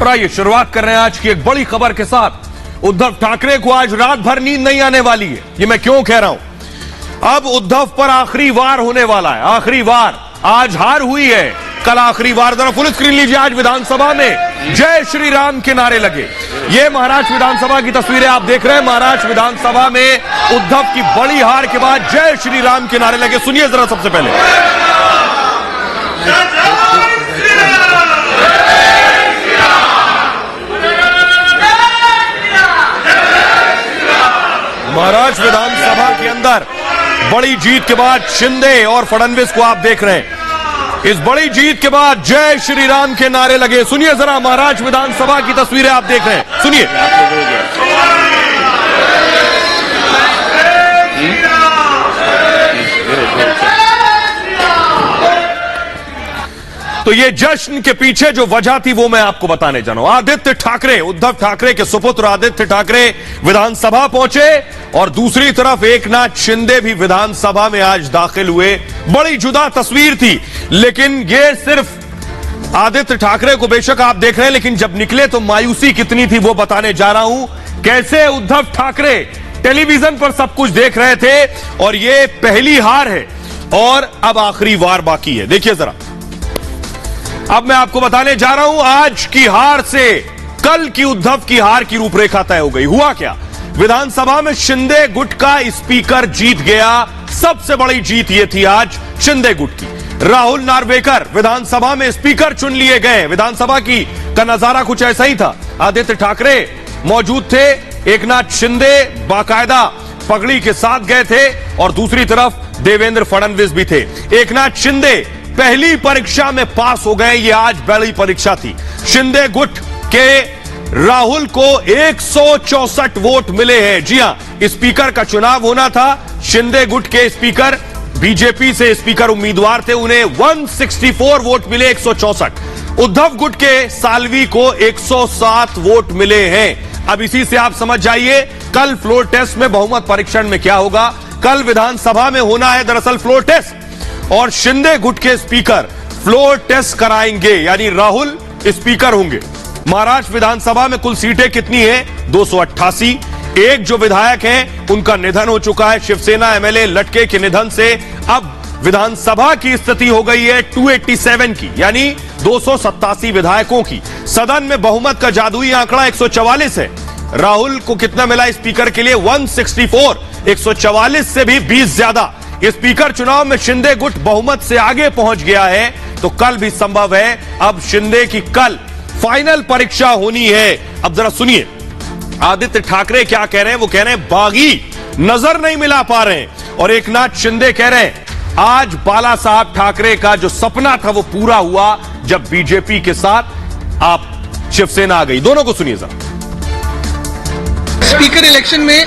और आइए शुरुआत कर रहे हैं आज की एक बड़ी खबर के साथ। उद्धव ठाकरे को आज रात भर नींद नहीं आने वाली है। ये मैं क्यों कह रहा हूं? अब उद्धव पर आखिरी वार होने वाला है। आखिरी वार आज हार हुई है, कल आखिरी वार। जरा फुल स्क्रीन लीजिए। आज विधानसभा में जय श्री राम के नारे लगे। ये महाराष्ट्र विधानसभा की तस्वीरें आप देख रहे हैं। महाराष्ट्र विधानसभा में उद्धव की बड़ी हार के बाद जय श्री राम के नारे लगे। सुनिए जरा सबसे पहले। महाराष्ट्र विधानसभा के अंदर बड़ी जीत के बाद शिंदे और फडणवीस को आप देख रहे हैं। इस बड़ी जीत के बाद जय श्री राम के नारे लगे। सुनिए जरा, महाराष्ट्र विधानसभा की तस्वीरें आप देख रहे हैं। सुनिए। तो ये जश्न के पीछे जो वजह थी वो मैं आपको बताने जा रहा हूं। आदित्य ठाकरे, उद्धव ठाकरे के सुपुत्र आदित्य ठाकरे विधानसभा पहुंचे और दूसरी तरफ एकनाथ शिंदे भी विधानसभा में आज दाखिल हुए। बड़ी जुदा तस्वीर थी, लेकिन ये सिर्फ आदित्य ठाकरे को बेशक आप देख रहे हैं, लेकिन जब निकले तो मायूसी कितनी थी वो बताने जा रहा हूं। कैसे उद्धव ठाकरे टेलीविजन पर सब कुछ देख रहे थे और ये पहली हार है और अब आखिरी वार बाकी है। देखिए जरा, अब मैं आपको बताने जा रहा हूं आज की हार से कल की उद्धव की हार की रूपरेखा तय हो गई। हुआ क्या? विधानसभा में शिंदे गुट का स्पीकर जीत गया। सबसे बड़ी जीत यह थी आज शिंदे गुट की। राहुल नार्वेकर विधानसभा में स्पीकर चुन लिए गए। विधानसभा का नजारा कुछ ऐसा ही था। आदित्य ठाकरे मौजूद थे, एकनाथ शिंदे बाकायदा पगड़ी के साथ गए थे और दूसरी तरफ देवेंद्र फडणवीस भी थे। एकनाथ शिंदे पहली परीक्षा में पास हो गए। यह आज बड़ी परीक्षा थी। शिंदे गुट के राहुल को 164 वोट मिले हैं। जी हां, स्पीकर का चुनाव होना था। शिंदे गुट के स्पीकर बीजेपी से स्पीकर उम्मीदवार थे, उन्हें 164 वोट मिले, 164। उद्धव गुट के सालवी को 107 वोट मिले हैं। अब इसी से आप समझ जाइए कल फ्लोर टेस्ट में बहुमत परीक्षण में क्या होगा। कल विधानसभा में होना है दरअसल फ्लोर टेस्ट और शिंदे गुट के स्पीकर फ्लोर टेस्ट कराएंगे, यानी राहुल स्पीकर होंगे। महाराष्ट्र विधानसभा में कुल सीटें कितनी हैं? 288। एक जो विधायक हैं उनका निधन हो चुका है। शिवसेना एमएलए लटके के निधन से अब विधानसभा की स्थिति हो गई है 287 की, यानी 287 विधायकों की। सदन में बहुमत का जादुई आंकड़ा 144 है। राहुल को कितना मिला स्पीकर के लिए? 164। 144 से भी 20 ज्यादा। स्पीकर चुनाव में शिंदे गुट बहुमत से आगे पहुंच गया है, तो कल भी संभव है। अब शिंदे की कल फाइनल परीक्षा होनी है। अब जरा सुनिए आदित्य ठाकरे क्या कह रहे हैं। वो कह रहे हैं बागी नजर नहीं मिला पा रहे हैं और एकनाथ शिंदे कह रहे हैं आज बाला साहब ठाकरे का जो सपना था वो पूरा हुआ जब बीजेपी के साथ आप शिवसेना आ गई। दोनों को सुनिए जरा। स्पीकर इलेक्शन में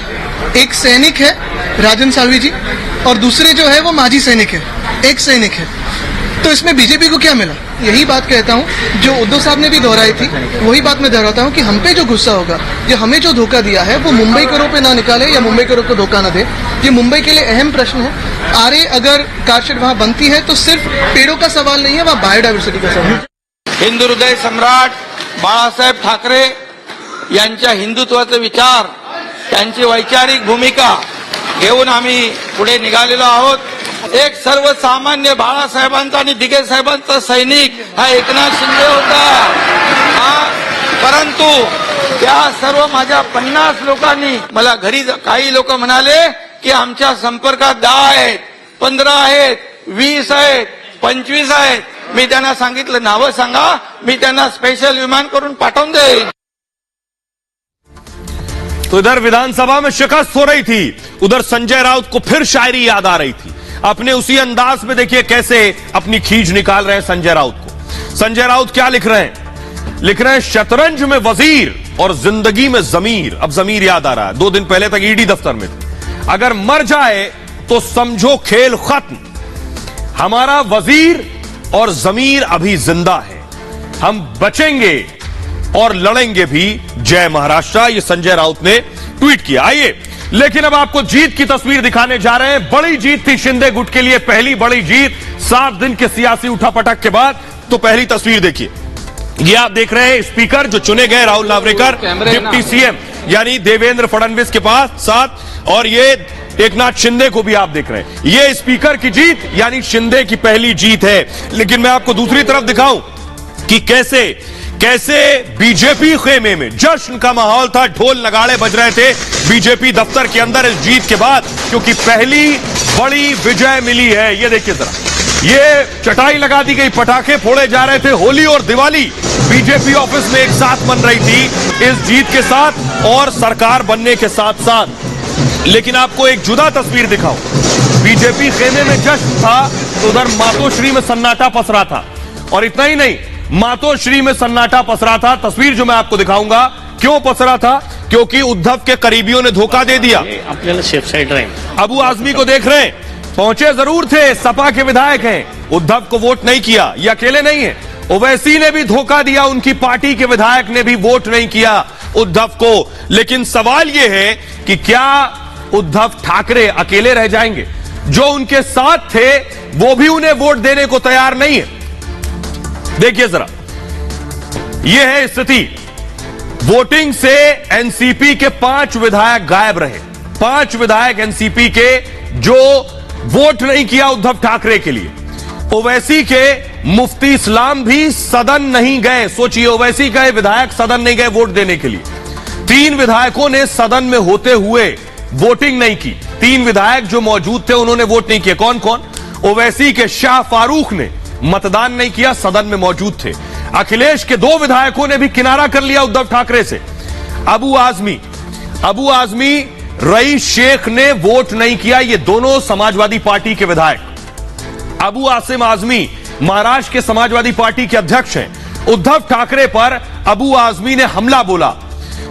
एक सैनिक है राजन सालवी जी और दूसरे जो है वो माजी सैनिक है, एक सैनिक है। तो इसमें बीजेपी को क्या मिला? यही बात कहता हूं जो उद्धव साहब ने भी दोहराई थी, वही बात मैं दोहराता हूं कि हम पे जो गुस्सा होगा, जो हमें जो धोखा दिया है वो मुंबई करों पे ना निकाले या मुंबई करों को धोखा ना दे। ये मुंबई के लिए अहम प्रश्न है। आरे अगर कारशेड वहां बनती है तो सिर्फ पेड़ों का सवाल नहीं है, वहां बायोडायवर्सिटी का सवाल है। हिंदू हृदय सम्राट बाळासाहेब ठाकरे यांच्या हिंदुत्वाचे विचार, त्यांची वैचारिक भूमिका घेऊन आम्ही पुढे निघालेलो आहोत। एक सर्वसामान्य बाळासाहेबांचा आणि दिघे साहेबांचा सैनिक हा एकनाथ शिंदे होता, परंतु त्या सर्व माझ्या 50 लोकांनी मला घरी काही लोक म्हणाले की आमच्या संपर्कात 10 आहेत, 15 आहेत, 20 आहेत, 25 आहेत। मी त्यांना सांगितलं नावं सांगा, मी त्यांना स्पेशल विमान करून पाठवून देईन। तो इधर विधानसभा में शिकस्त हो रही थी, उधर संजय राउत को फिर शायरी याद आ रही थी। अपने उसी अंदाज में देखिए कैसे अपनी खींच निकाल रहे हैं संजय राउत को। संजय राउत क्या लिख रहे हैं? लिख रहे हैं शतरंज में वजीर और जिंदगी में जमीर। अब जमीर याद आ रहा है, 2 दिन पहले तक ईडी दफ्तर में थे। अगर मर जाए तो समझो खेल खत्म। हमारा वजीर और जमीर अभी जिंदा है, हम बचेंगे और लड़ेंगे भी। जय महाराष्ट्र, ये संजय राउत ने ट्वीट किया। आइए लेकिन अब आपको जीत की तस्वीर दिखाने जा रहे हैं। बड़ी जीत थी शिंदे गुट के लिए, पहली बड़ी जीत 7 दिन के सियासी उठापटक के बाद। तो पहली तस्वीर देखिए। ये आप देख रहे हैं स्पीकर जो चुने गए राहुल नार्वेकर डिप्टी सीएम यानी देवेंद्र फडणवीस के पास साथ, और ये एकनाथ शिंदे को भी आप देख रहे हैं। ये स्पीकर की जीत यानी शिंदे की पहली जीत है। लेकिन मैं आपको दूसरी तरफ दिखाऊं कि कैसे बीजेपी खेमे में जश्न का माहौल था, ढोल नगाड़े बज रहे थे बीजेपी दफ्तर के अंदर इस जीत के बाद, क्योंकि पहली बड़ी विजय मिली है। ये देखिए जरा, ये चटाई लगा दी गई, पटाखे फोड़े जा रहे थे। होली और दिवाली बीजेपी ऑफिस में एक साथ मन रही थी इस जीत के साथ और सरकार बनने के साथ साथ। लेकिन आपको एक जुदा तस्वीर दिखाऊं, बीजेपी खेमे में जश्न था तो उधर मातोश्री में सन्नाटा पसरा था, और इतना ही नहीं, मातोश्री में सन्नाटा पसरा था। तस्वीर जो मैं आपको दिखाऊंगा, क्यों पसरा था, क्योंकि उद्धव के करीबियों ने धोखा दे दिया। अबू आजमी को देख रहे हैं, पहुंचे जरूर थे, सपा के विधायक हैं, उद्धव को वोट नहीं किया। ये अकेले नहीं है, ओवैसी ने भी धोखा दिया, उनकी पार्टी के विधायक ने भी वोट नहीं किया उद्धव को। लेकिन सवाल यह है कि क्या उद्धव ठाकरे अकेले रह जाएंगे? जो उनके साथ थे वो भी उन्हें वोट देने को तैयार नहीं है। देखिए जरा, यह है स्थिति। वोटिंग से एनसीपी के 5 विधायक गायब रहे, 5 विधायक एनसीपी के जो वोट नहीं किया उद्धव ठाकरे के लिए। ओवैसी के मुफ्ती इस्लाम भी सदन नहीं गए। सोचिए, ओवैसी का विधायक सदन नहीं गए वोट देने के लिए। 3 विधायकों ने सदन में होते हुए वोटिंग नहीं की। 3 विधायक जो मौजूद थे उन्होंने वोट नहीं किया। कौन कौन? ओवैसी के शाह फारूक ने मतदान नहीं किया, सदन में मौजूद थे। अखिलेश के 2 विधायकों ने भी किनारा कर लिया उद्धव ठाकरे से। अबू आजमी रईस शेख ने वोट नहीं किया। ये दोनों समाजवादी पार्टी के विधायक। अबू आसिम आजमी महाराष्ट्र के समाजवादी पार्टी के अध्यक्ष हैं। उद्धव ठाकरे पर अबू आजमी ने हमला बोला,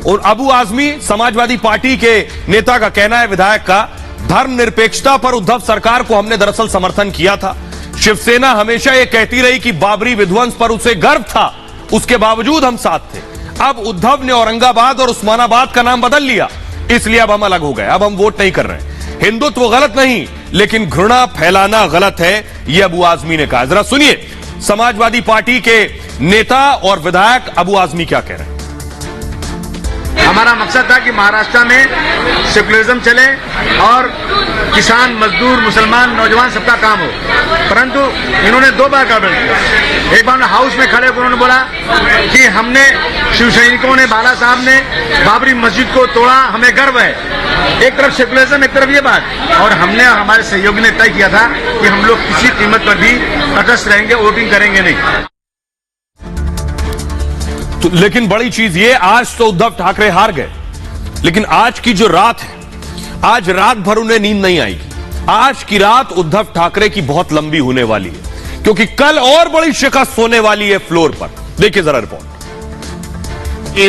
और अबू आजमी समाजवादी पार्टी के नेता का कहना है, विधायक का, धर्मनिरपेक्षता पर उद्धव सरकार को हमने दरअसल समर्थन किया था। शिवसेना हमेशा यह कहती रही कि बाबरी विध्वंस पर उसे गर्व था, उसके बावजूद हम साथ थे। अब उद्धव ने औरंगाबाद और उस्मानाबाद का नाम बदल लिया, इसलिए अब हम अलग हो गए, अब हम वोट नहीं कर रहे। हिंदुत्व गलत नहीं, लेकिन घृणा फैलाना गलत है, यह अबू आजमी ने कहा। जरा सुनिए समाजवादी पार्टी के नेता और विधायक अबू आजमी क्या कह रहे हैं। हमारा मकसद था कि महाराष्ट्र में सेकुलरिज्म चले और किसान, मजदूर, मुसलमान, नौजवान सबका काम हो, परंतु इन्होंने 2 बार गड़बड़ किया। एक बार हाउस में खड़े होकर उन्होंने बोला कि हमने शिव सैनिकों ने, बाला साहब ने बाबरी मस्जिद को तोड़ा, हमें गर्व है। एक तरफ सेकुलरिज्म, एक तरफ ये बात, और हमने, हमारे सहयोगी ने तय किया था कि हम लोग किसी कीमत पर भी तटस्थ रहेंगे, वोटिंग करेंगे नहीं। लेकिन बड़ी चीज ये, आज तो उद्धव ठाकरे हार गए, लेकिन आज की जो रात है, आज रात भर उन्हें नींद नहीं आएगी। आज की रात उद्धव ठाकरे की बहुत लंबी होने वाली है, क्योंकि कल और बड़ी शिकस्त होने वाली है फ्लोर पर। देखिए जरा रिपोर्ट।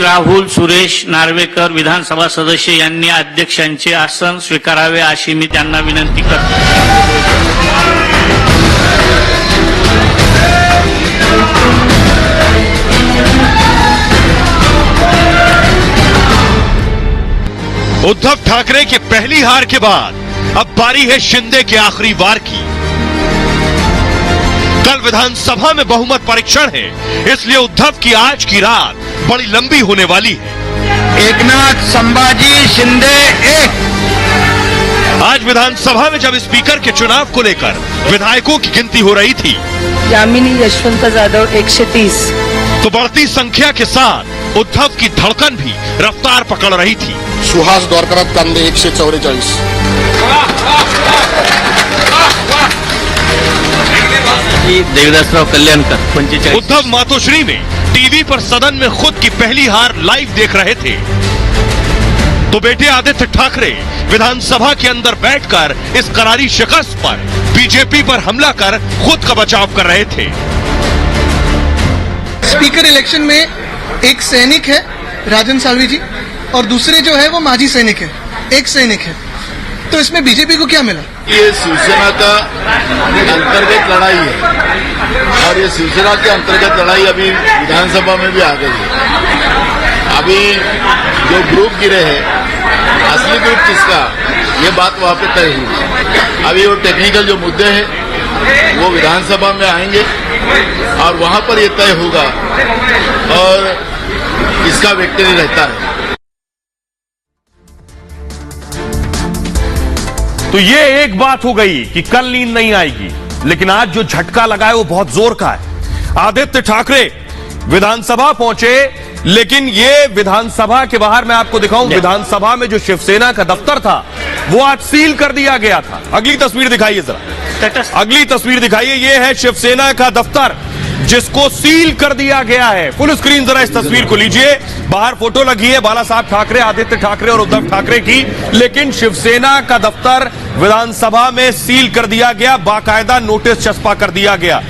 राहुल सुरेश नार्वेकर विधानसभा सदस्य यांनी अध्यक्षांचे आसन स्वीकारावे अशी मी त्यांना विनंती करतो। उद्धव ठाकरे के पहली हार के बाद अब बारी है शिंदे के आखिरी वार की। कल विधानसभा में बहुमत परीक्षण है, इसलिए उद्धव की आज की रात बड़ी लंबी होने वाली है। एकनाथ संभाजी शिंदे एक। आज विधानसभा में जब स्पीकर के चुनाव को लेकर विधायकों की गिनती हो रही थी, यामिनी यशवंत जाधव 130, तो बढ़ती संख्या के साथ उद्धव की धड़कन भी रफ्तार पकड़ रही थी। सुहास द्वारकानाथ कांदे 144, देवदासराव कल्याणकर 45। उद्धव मातोश्री में टीवी पर सदन में खुद की पहली हार लाइव देख रहे थे, तो बेटे आदित्य ठाकरे विधानसभा के अंदर बैठकर इस करारी शिकस्त पर बीजेपी पर हमला कर खुद का बचाव कर रहे थे। स्पीकर इलेक्शन में एक सैनिक है राजन सालवी जी, और दूसरे जो है वो माजी सैनिक है, एक सैनिक है। तो इसमें बीजेपी को क्या मिला? ये शिवसेना का अंतर्गत लड़ाई है, और ये शिवसेना के अंतर्गत लड़ाई अभी विधानसभा में भी आ गई है। अभी जो ग्रुप गिरे हैं, असली ग्रुप किसका, ये बात वहाँ पे तय हुई। अभी वो टेक्निकल जो मुद्दे हैं वो विधानसभा में आएंगे और वहां पर ये तय होगा और इसका विक्ट्री रहता है। तो ये एक बात हो गई कि कल नींद नहीं आएगी, लेकिन आज जो झटका लगा है वो बहुत जोर का है। आदित्य ठाकरे विधानसभा पहुंचे, लेकिन ये विधानसभा के बाहर मैं आपको दिखाऊं, विधानसभा में जो शिवसेना का दफ्तर था वो आज सील कर दिया गया था। अगली तस्वीर दिखाइए जरा, अगली तस्वीर दिखाइए। ये है शिवसेना का दफ्तर जिसको सील कर दिया गया है। फुल स्क्रीन जरा इस तस्वीर को लीजिए। बाहर फोटो लगी है बाला साहब ठाकरे, आदित्य ठाकरे और उद्धव ठाकरे की, लेकिन शिवसेना का दफ्तर विधानसभा में सील कर दिया गया, बाकायदा नोटिस चस्पा कर दिया गया।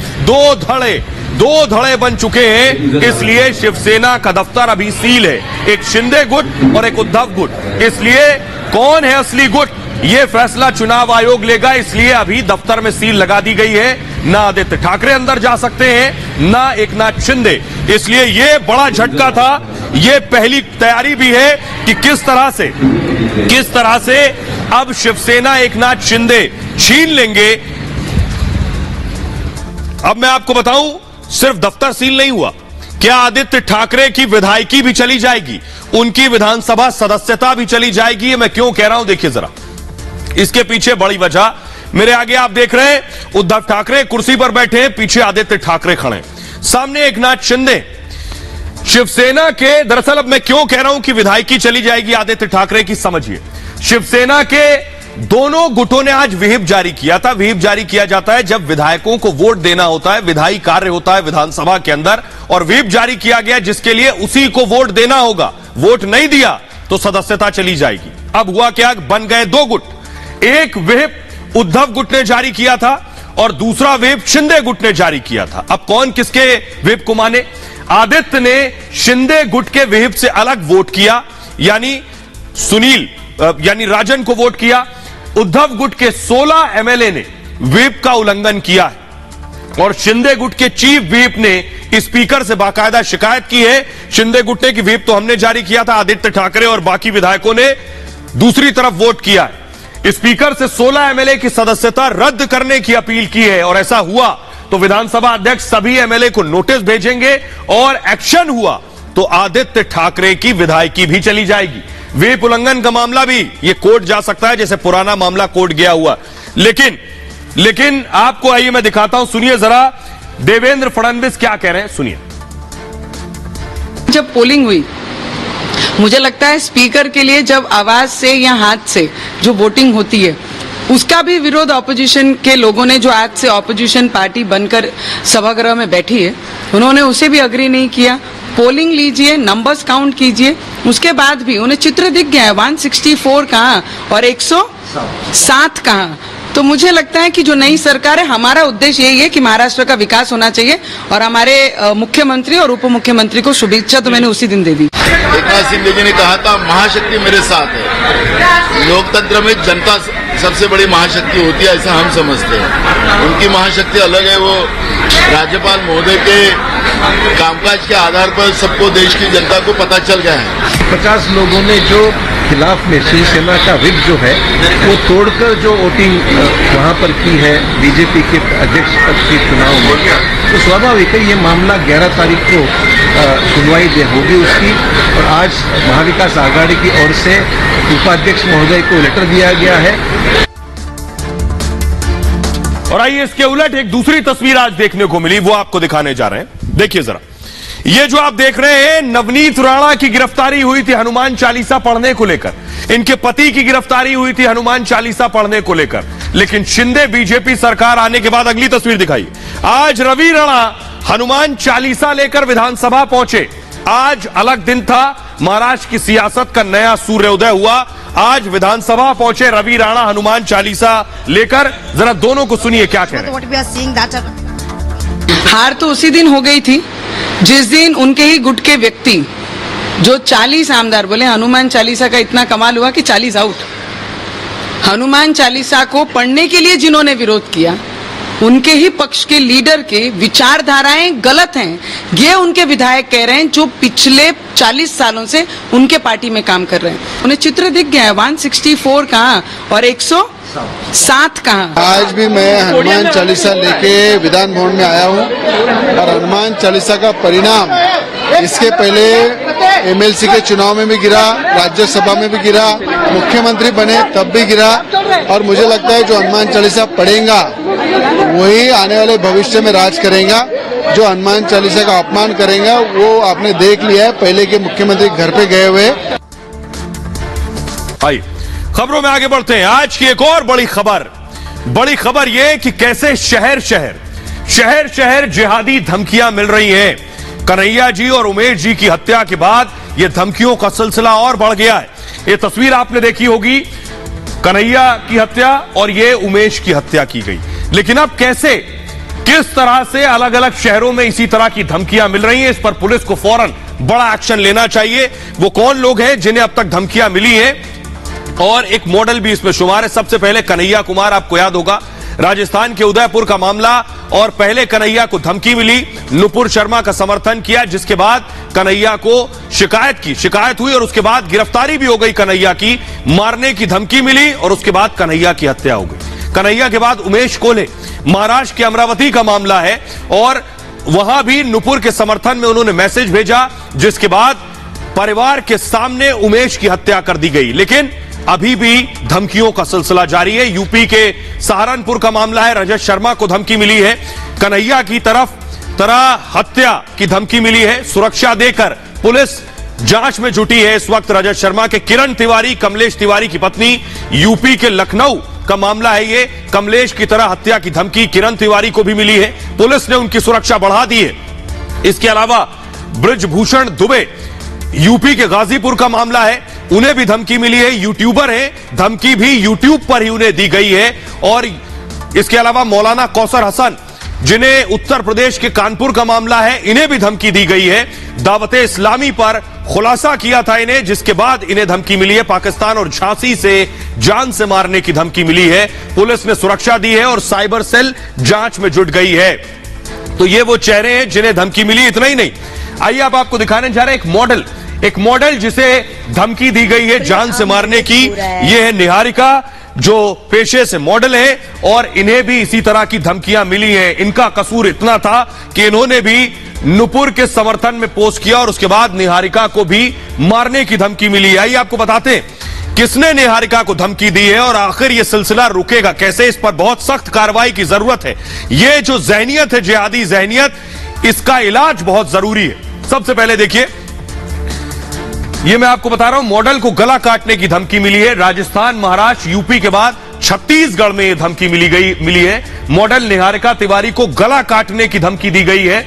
दो धड़े बन चुके हैं, इसलिए शिवसेना का दफ्तर अभी सील है। एक शिंदे गुट और एक उद्धव गुट। इसलिए कौन है असली गुट, यह फैसला चुनाव आयोग लेगा, इसलिए अभी दफ्तर में सील लगा दी गई है। ना आदित्य ठाकरे अंदर जा सकते हैं, ना एकनाथ शिंदे। इसलिए यह बड़ा झटका था। यह पहली तैयारी भी है कि किस तरह से अब शिवसेना एकनाथ शिंदे छीन लेंगे। अब मैं आपको बताऊं, सिर्फ दफ्तर सील नहीं हुआ, क्या आदित्य ठाकरे की विधायकी भी चली जाएगी, उनकी विधानसभा सदस्यता भी चली जाएगी। ये मैं क्यों कह रहा हूं, देखिए जरा। इसके पीछे बड़ी वजह, मेरे आगे आप देख रहे हैं उद्धव ठाकरे कुर्सी पर बैठे हैं, पीछे आदित्य ठाकरे खड़े, सामने एकनाथ शिंदे। शिवसेना के, दरअसल अब मैं क्यों कह रहा हूं कि विधायकी चली जाएगी आदित्य ठाकरे की, समझिए। शिवसेना के दोनों गुटों ने आज व्हिप जारी किया था। व्हिप जारी किया जाता है जब विधायकों को वोट देना होता है, विधायी कार्य होता है विधानसभा के अंदर, और व्हिप जारी किया गया जिसके लिए उसी को वोट देना होगा। वोट नहीं दिया तो सदस्यता चली जाएगी। अब हुआ क्या, बन गए दो गुट। एक व्हिप उद्धव गुट ने जारी किया था और दूसरा व्हिप शिंदे गुट ने जारी किया था। अब कौन किसके व्हिप को माने? आदित्य ने शिंदे गुट के व्हिप से अलग वोट किया, यानी राजन को वोट किया। उद्धव गुट के 16 एमएलए ने व्हिप का उल्लंघन किया है और शिंदे गुट के चीफ व्हिप ने स्पीकर से बाकायदा शिकायत की है। शिंदे गुट ने कि व्हिप तो हमने जारी किया था, आदित्य ठाकरे और बाकी विधायकों ने दूसरी तरफ वोट किया है। स्पीकर से 16 एमएलए की सदस्यता रद्द करने की अपील की है, और ऐसा हुआ तो विधानसभा अध्यक्ष सभी एमएलए को नोटिस भेजेंगे और एक्शन हुआ तो आदित्य ठाकरे की विधायकी भी चली जाएगी। व्हिप उल्लंघन का मामला भी ये कोर्ट जा सकता है, जैसे पुराना मामला कोर्ट गया हुआ। लेकिन आपको आइए मैं दिखाता हूं, सुनिए जरा देवेंद्र फडणवीस क्या कह रहे हैं, सुनिए। जब पोलिंग हुई, मुझे लगता है स्पीकर के लिए जब आवाज से या हाथ से जो वोटिंग होती है उसका भी विरोध ऑपोजिशन के लोगों ने, जो आज से ऑपोजिशन पार्टी बनकर सभागृह में बैठी है, उन्होंने उसे भी अग्री नहीं किया। पोलिंग लीजिए, नंबर्स काउंट कीजिए, उसके बाद भी उन्हें चित्र दिख गया है 164 कहां और 107 कहां। तो मुझे लगता है कि जो नई सरकार है, हमारा उद्देश्य यही है कि महाराष्ट्र का विकास होना चाहिए, और हमारे मुख्यमंत्री और उप मुख्यमंत्री को शुभेच्छा तो मैंने उसी दिन दे दी। एकनाथ शिंदे जी ने कहा था महाशक्ति मेरे साथ है। लोकतंत्र में जनता सबसे बड़ी महाशक्ति होती है, ऐसा हम समझते हैं। उनकी महाशक्ति अलग है, वो राज्यपाल महोदय के कामकाज के आधार पर सबको, देश की जनता को पता चल गया है। 50 लोगों ने जो खिलाफ में शिवसेना का व्हिप जो है वो तोड़कर जो वोटिंग वहां पर की है बीजेपी के अध्यक्ष पद के चुनाव में, तो स्वाभाविक है ये मामला 11 तारीख को सुनवाई होगी उसकी। और आज महाविकास आघाड़ी की ओर से उपाध्यक्ष महोदय को लेटर दिया गया है। और आइए इसके उलट एक दूसरी तस्वीर आज देखने को मिली, वो आपको दिखाने जा रहे हैं। देखिए जरा, ये जो आप देख रहे हैं, नवनीत राणा की गिरफ्तारी हुई थी हनुमान चालीसा पढ़ने को लेकर, इनके पति की गिरफ्तारी हुई थी हनुमान चालीसा पढ़ने को लेकर। लेकिन शिंदे बीजेपी सरकार आने के बाद, अगली तस्वीर दिखाइए, आज रवि राणा हनुमान चालीसा लेकर विधानसभा पहुंचे। आज अलग दिन था, महाराष्ट्र की सियासत का नया सूर्योदय हुआ। आज विधानसभा पहुंचे रवि राणा हनुमान चालीसा लेकर। जरा दोनों को सुनिए क्या कह रहे हैं। हार तो उसी दिन हो गई थी जिस दिन उनके ही गुट के व्यक्ति जो 40 आमदार बोले हनुमान चालीसा का इतना कमाल हुआ कि 40 आउट। हनुमान चालीसा को पढ़ने के लिए जिन्होंने विरोध किया उनके ही पक्ष के लीडर के विचारधाराएं गलत हैं, ये उनके विधायक कह रहे हैं जो पिछले 40 सालों से उनके पार्टी में काम कर रहे हैं। उन्हें चित्र दिख गया है 164 कहाँ और 107 कहाँ। आज भी मैं हनुमान चालीसा लेके विधान भवन में आया हूँ और हनुमान चालीसा का परिणाम इसके पहले एमएलसी के चुनाव में भी गिरा, राज्यसभा में भी गिरा, मुख्यमंत्री बने तब भी गिरा और मुझे लगता है जो हनुमान चालीसा पढ़ेगा वही आने वाले भविष्य में राज करेगा। जो हनुमान चालीसा का अपमान करेगा वो आपने देख लिया है, पहले के मुख्यमंत्री घर पे गए हुए। आइए खबरों में आगे बढ़ते हैं। आज की एक और बड़ी खबर यह कि कैसे शहर शहर जिहादी धमकियां मिल रही हैं। कन्हैया जी और उमेश जी की हत्या के बाद यह धमकियों का सिलसिला और बढ़ गया है। यह तस्वीर आपने देखी होगी, कन्हैया की हत्या और यह उमेश की हत्या की गई। लेकिन अब कैसे, किस तरह से अलग अलग शहरों में इसी तरह की धमकियां मिल रही हैं, इस पर पुलिस को फौरन बड़ा एक्शन लेना चाहिए। वो कौन लोग हैं जिन्हें अब तक धमकियां मिली हैं और एक मॉडल भी इसमें शुमार है। सबसे पहले कन्हैया कुमार, आपको याद होगा राजस्थान के उदयपुर का मामला, और पहले कन्हैया को धमकी मिली, नुपुर शर्मा का समर्थन किया, जिसके बाद कन्हैया को शिकायत हुई और उसके बाद गिरफ्तारी भी हो गई कन्हैया की, मारने की धमकी मिली और उसके बाद कन्हैया की हत्या हो गई। कन्हैया के बाद उमेश कोल्हे, महाराष्ट्र के अमरावती का मामला है और वहां भी नुपुर के समर्थन में उन्होंने मैसेज भेजा, जिसके बाद परिवार के सामने उमेश की हत्या कर दी गई। लेकिन अभी भी धमकियों का सिलसिला जारी है। यूपी के सहारनपुर का मामला है, रजत शर्मा को धमकी मिली है, कन्हैया की तरह हत्या की धमकी मिली है। सुरक्षा देकर पुलिस जांच में जुटी है इस वक्त रजत शर्मा के। किरण तिवारी, कमलेश तिवारी की पत्नी, यूपी के लखनऊ का मामला है ये। कमलेश की तरह हत्या की धमकी किरण तिवारी को भी मिली है, पुलिस ने उनकी सुरक्षा बढ़ा दी है। इसके अलावा ब्रिजभूषण दुबे, यूपी के गाजीपुर का मामला है, उन्हें भी धमकी मिली है, यूट्यूबर है, धमकी भी यूट्यूब पर ही उन्हें दी गई है। और इसके अलावा मौलाना कौसर हसन, जिन्हें उत्तर प्रदेश के कानपुर का मामला है, इन्हें भी धमकी दी गई है। दावते इस्लामी पर खुलासा किया था इन्हें, जिसके बाद इन्हें धमकी मिली है। पाकिस्तान और झांसी से जान से मारने की धमकी मिली है, पुलिस ने सुरक्षा दी है और साइबर सेल जांच में जुट गई है। तो ये वो चेहरे हैं जिन्हें धमकी मिली। इतना ही नहीं, आइए अब आपको दिखाने जा रहे हैं एक मॉडल जिसे धमकी दी गई है जान से मारने की। ये है निहारिका, जो पेशे से मॉडल है और इन्हें भी इसी तरह की धमकियां मिली हैं। इनका कसूर इतना था कि इन्होंने भी नुपुर के समर्थन में पोस्ट किया और उसके बाद निहारिका को भी मारने की धमकी मिली है। आइए आपको बताते हैं किसने निहारिका को धमकी दी है और आखिर यह सिलसिला रुकेगा कैसे। इस पर बहुत सख्त कार्रवाई की जरूरत है। यह जो जहनियत है, जिहादी जहनियत, इसका इलाज बहुत जरूरी है। सबसे पहले देखिए, ये मैं आपको बता रहा हूं, मॉडल को गला काटने की धमकी मिली है। राजस्थान, महाराष्ट्र, यूपी के बाद छत्तीसगढ़ में यह धमकी मिली है। मॉडल निहारिका तिवारी को गला काटने की धमकी दी गई है।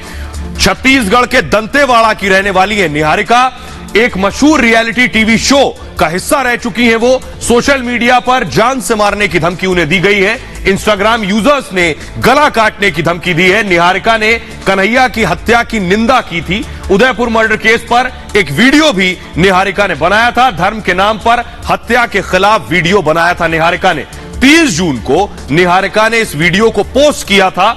छत्तीसगढ़ के दंतेवाड़ा की रहने वाली है निहारिका। एक मशहूर रियलिटी टीवी शो का हिस्सा रह चुकी हैं वो। सोशल मीडिया पर जान से मारने की धमकी उन्हें दी गई है। इंस्टाग्राम यूजर्स ने गला काटने की धमकी दी है। निहारिका ने कन्हैया की हत्या की निंदा की थी। उदयपुर मर्डर केस पर एक वीडियो भी निहारिका ने बनाया था। धर्म के नाम पर हत्या के खिलाफ वीडियो बनाया था निहारिका ने। 30 जून को निहारिका ने इस वीडियो को पोस्ट किया था।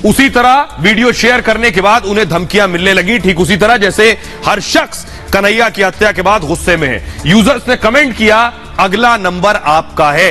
उसी तरह वीडियो शेयर करने के बाद उन्हें धमकियां मिलने लगी, ठीक उसी तरह जैसे हर शख्स कन्हैया की हत्या के बाद गुस्से में है। यूजर्स ने कमेंट किया, अगला नंबर आपका है।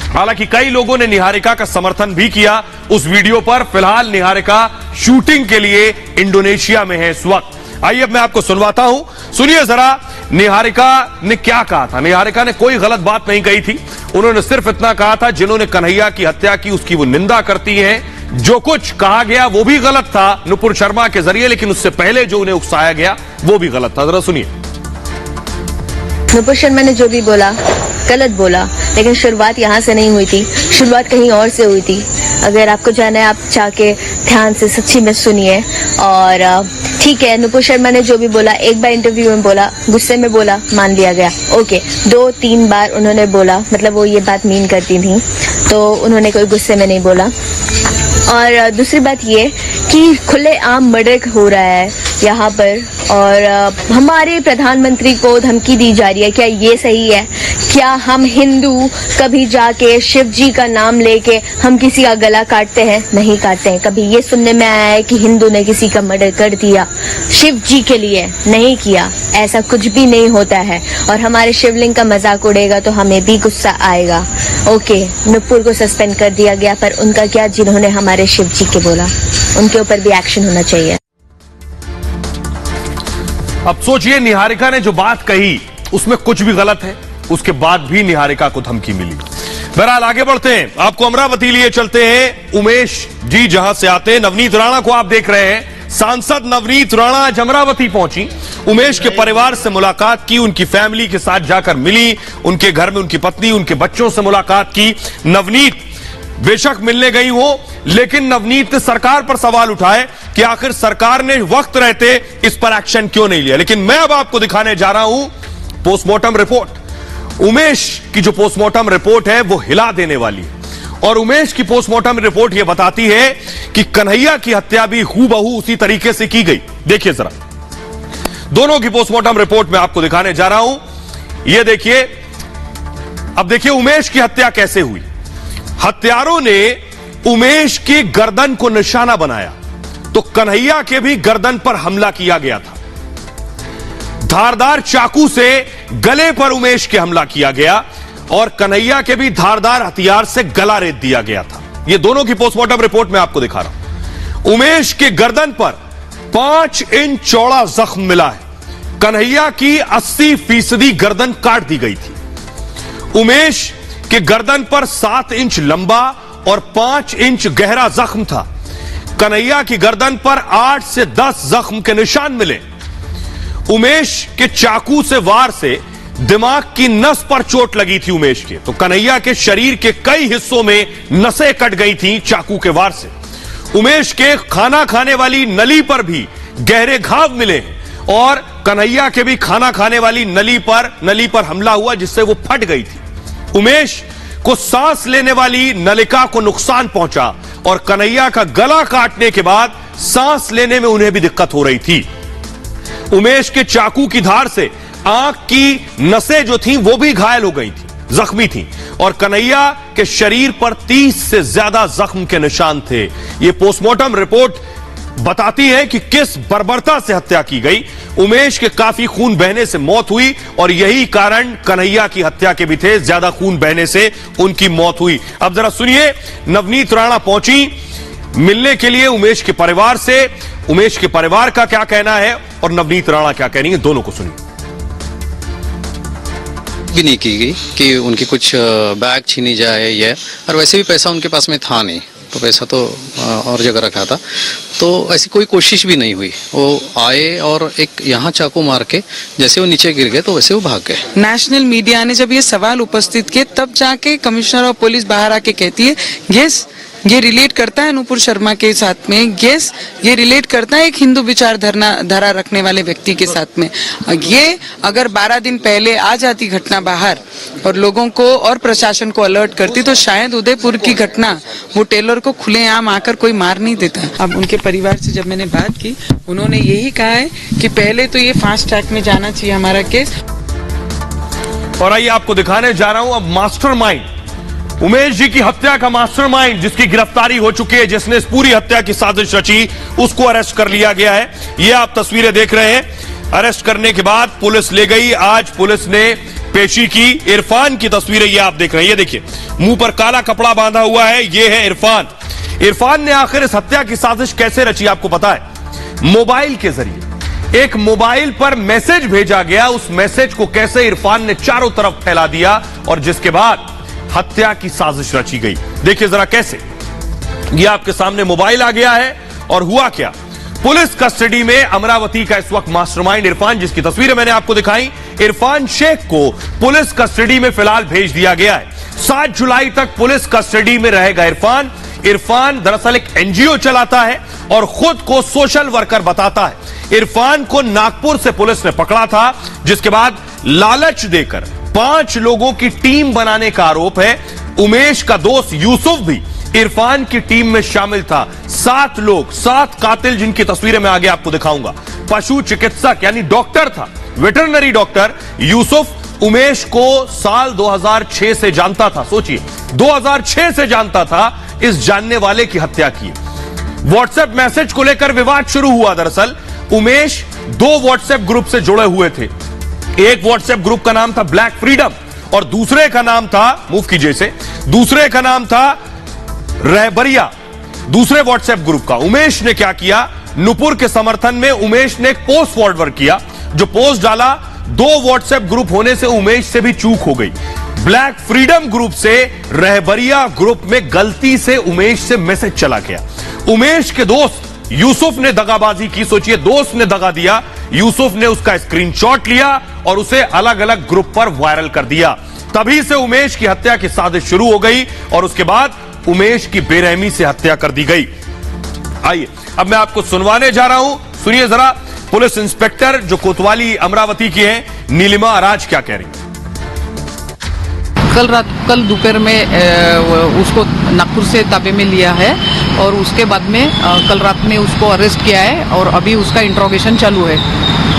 हालांकि कई लोगों ने निहारिका का समर्थन भी किया उस वीडियो पर। फिलहाल निहारिका शूटिंग के लिए इंडोनेशिया में है इस वक्त। आइए अब मैं आपको सुनवाता हूं, सुनिए जरा निहारिका ने क्या कहा था। निहारिका ने कोई गलत बात नहीं कही थी, उन्होंने सिर्फ इतना कहा था, जिन्होंने कन्हैया की हत्या की उसकी वो निंदा करती हैं। जो कुछ कहा गया वो भी गलत था नुपुर शर्मा के जरिए, लेकिन उससे पहले जो उन्हें उकसाया गया वो भी गलत था। जरा सुनिए। नुपुर शर्मा ने जो भी बोला गलत बोला, लेकिन शुरुआत यहाँ से नहीं हुई थी, शुरुआत कहीं और से हुई थी। अगर आपको जाना है आप जाके ध्यान से सच्ची में सुनिए। और ठीक है, नुपुर शर्मा ने जो भी बोला, एक बार इंटरव्यू में बोला, गुस्से में बोला, मान लिया गया, ओके। 2-3 बार उन्होंने बोला, मतलब वो ये बात मीन करती थी, तो उन्होंने कोई गुस्से में नहीं बोला। और दूसरी बात ये कि खुलेआम मर्डर हो रहा है यहाँ पर और हमारे प्रधानमंत्री को धमकी दी जा रही है। क्या ये सही है क्या हम हिंदू कभी जाके शिव जी का नाम लेके हम किसी का गला काटते हैं? नहीं काटते हैं। कभी ये सुनने में आया है कि हिंदू ने किसी का मर्डर कर दिया शिव जी के लिए? नहीं किया। ऐसा कुछ भी नहीं होता है। और हमारे शिवलिंग का मजाक उड़ेगा तो हमें भी गुस्सा आएगा। ओके, नुपुर को सस्पेंड कर दिया गया, पर उनका क्या जिन्होंने हमारे शिव जी के बोला? उनके ऊपर भी एक्शन होना चाहिए। अब सोचिए, निहारिका ने जो बात कही उसमें कुछ भी गलत है, उसके बाद भी निहारिका को धमकी मिली। बहरहाल आगे बढ़ते हैं, आपको अमरावती लिए चलते हैं। उमेश जी जहां से आते हैं, नवनीत राणा को आप देख रहे हैं। सांसद नवनीत राणा आज अमरावती पहुंची, उमेश के परिवार से मुलाकात की, उनकी फैमिली के साथ जाकर मिली, उनके घर में उनकी पत्नी, उनके बच्चों से मुलाकात की। नवनीत बेशक मिलने गई हो, लेकिन नवनीत ने सरकार पर सवाल उठाए कि आखिर सरकार ने वक्त रहते इस पर एक्शन क्यों नहीं लिया। लेकिन मैं अब आपको दिखाने जा रहा हूं पोस्टमार्टम रिपोर्ट। उमेश की जो पोस्टमार्टम रिपोर्ट है वो हिला देने वाली है। और उमेश की पोस्टमार्टम रिपोर्ट यह बताती है कि कन्हैया की हत्या भी हूबहू उसी तरीके से की गई। देखिए जरा, दोनों की पोस्टमार्टम रिपोर्ट में आपको दिखाने जा रहा हूं। यह देखिए, अब देखिए उमेश की हत्या कैसे हुई। हत्यारों ने उमेश की गर्दन को निशाना बनाया तो कन्हैया के भी गर्दन पर हमला किया गया था। धारदार चाकू से गले पर उमेश के हमला किया गया और कन्हैया के भी धारदार हथियार से गला रेत दिया गया था। यह दोनों की पोस्टमार्टम रिपोर्ट में आपको दिखा रहा हूं। उमेश के गर्दन पर 5 इंच चौड़ा जख्म मिला है। कन्हैया की 80% गर्दन काट दी गई थी। उमेश के गर्दन पर 7 इंच लंबा और 5 इंच गहरा जख्म था। कन्हैया की गर्दन पर 8 से 10 जख्म के निशान मिले। उमेश के चाकू से वार से दिमाग की नस पर चोट लगी थी उमेश के, तो कन्हैया के शरीर के कई हिस्सों में नसें कट गई थी चाकू के वार से। उमेश के खाना खाने वाली नली पर भी गहरे घाव मिले और कन्हैया के भी खाना खाने वाली नली पर हमला हुआ जिससे वो फट गई थी। उमेश को सांस लेने वाली नलिका को नुकसान पहुंचा और कन्हैया का गला काटने के बाद सांस लेने में उन्हें भी दिक्कत हो रही थी। उमेश के चाकू की धार से आंख की नसें जो थीं वो भी घायल हो गई थी, जख्मी थी और कन्हैया के शरीर पर 30 से ज्यादा जख्म के निशान थे। यह पोस्टमार्टम रिपोर्ट बताती है कि किस बर्बरता से हत्या की गई। उमेश के काफी खून बहने से मौत हुई और यही कारण कन्हैया की हत्या के भी थे, ज्यादा खून बहने से उनकी मौत हुई। अब जरा सुनिए, नवनीत राणा पहुंची मिलने के लिए उमेश के परिवार से। उमेश के परिवार का क्या कहना है और नवनीत राणा क्या कह रही है, दोनों को सुनिए। भी नहीं की गई कि उनकी कुछ बैग छीनी जाए या, और वैसे भी पैसा उनके पास में था नहीं, तो पैसा तो और जगह रखा था, तो ऐसी कोई कोशिश भी नहीं हुई। वो आए और एक यहाँ चाकू मार के जैसे वो नीचे गिर गए तो वैसे वो भाग गए। नेशनल मीडिया ने जब ये सवाल उपस्थित किए तब जाके कमिश्नर ऑफ पुलिस बाहर आके कहती है यस ये रिलेट करता है नुपुर शर्मा के साथ में, यस ये रिलेट करता है एक हिंदू विचारधारा रखने वाले व्यक्ति के साथ में। ये अगर 12 दिन पहले आ जाती घटना बाहर और लोगों को और प्रशासन को अलर्ट करती तो शायद उदयपुर की घटना वो टेलर को खुलेआम आकर कोई मार नहीं देता। अब उनके परिवार से जब मैंने बात की, उन्होंने यही कहा है कि पहले तो ये फास्ट ट्रैक में जाना चाहिए हमारा केस। और आइए आपको दिखाने जा रहा हूं अब मास्टरमाइंड, उमेश जी की हत्या का मास्टरमाइंड जिसकी गिरफ्तारी हो चुकी है, जिसने इस पूरी हत्या की साजिश रची, उसको अरेस्ट कर लिया गया है। ये आप तस्वीरें देख रहे हैं। अरेस्ट करने के बाद पुलिस ले गई। आज पुलिस ने पेशी की। इरफान की तस्वीरें ये आप देख रहे हैं। ये देखिए, मुंह पर काला कपड़ा बांधा हुआ है, ये है इरफान। इरफान ने आखिर इस हत्या की साजिश कैसे रची आपको पता है? मोबाइल के जरिए एक मोबाइल पर मैसेज भेजा गया, उस मैसेज को कैसे इरफान ने चारों तरफ फैला दिया और जिसके बाद हत्या की साजिश रची गई। देखिए जरा कैसे। यह आपके सामने मोबाइल आ गया है और हुआ क्या, पुलिस कस्टडी में अमरावती का इस वक्त मास्टरमाइंड इरफान, जिसकी तस्वीरें मैंने आपको दिखाई, इरफान शेख को पुलिस कस्टडी में फिलहाल भेज दिया गया है। 7 जुलाई तक पुलिस कस्टडी में रहेगा इरफान। इरफान दरअसल एक एनजीओ चलाता है और खुद को सोशल वर्कर बताता है। इरफान को नागपुर से पुलिस ने पकड़ा था, जिसके बाद लालच देकर 5 लोगों की टीम बनाने का आरोप है। उमेश का दोस्त यूसुफ भी इरफान की टीम में शामिल था। 7 लोग, 7 कातिल जिनकी तस्वीरें मैं आगे आपको दिखाऊंगा। पशु चिकित्सक यानी डॉक्टर था, वेटरनरी डॉक्टर यूसुफ, उमेश को साल 2006 से जानता था। सोचिए, 2006 से जानता था, इस जानने वाले की हत्या की। व्हाट्सएप मैसेज को लेकर विवाद शुरू हुआ। दरअसल उमेश 2 व्हाट्सएप ग्रुप से जुड़े हुए थे। एक व्हाट्सएप ग्रुप का नाम था ब्लैक फ्रीडम और दूसरे का नाम था, मूव कीजिए से, दूसरे का नाम था रहबरिया। दूसरे व्हाट्सएप ग्रुप का उमेश ने क्या किया, नुपुर के समर्थन में उमेश ने एक पोस्ट फॉरवर्ड किया। जो पोस्ट डाला, 2 व्हाट्सएप ग्रुप होने से उमेश से भी चूक हो गई। ब्लैक फ्रीडम ग्रुप से रहबरिया ग्रुप में गलती से उमेश से मैसेज चला गया। उमेश के दोस्त यूसुफ ने दगाबाजी की। सोचिए, दोस्त ने दगा दिया, यूसुफ ने उसका स्क्रीनशॉट लिया और उसे अलग अलग ग्रुप पर वायरल कर दिया। तभी से उमेश की हत्या की साजिश शुरू हो गई और उसके बाद उमेश की बेरहमी से हत्या कर दी गई। आइए अब मैं आपको सुनवाने जा रहा हूं, सुनिए जरा। पुलिस इंस्पेक्टर जो कोतवाली अमरावती की हैं, नीलिमा अराज, क्या कह रही हैं। कल दोपहर में उसको नागपुर से ताबे में लिया है और उसके बाद में कल रात में उसको अरेस्ट किया है और अभी उसका इंट्रोगेशन चालू है।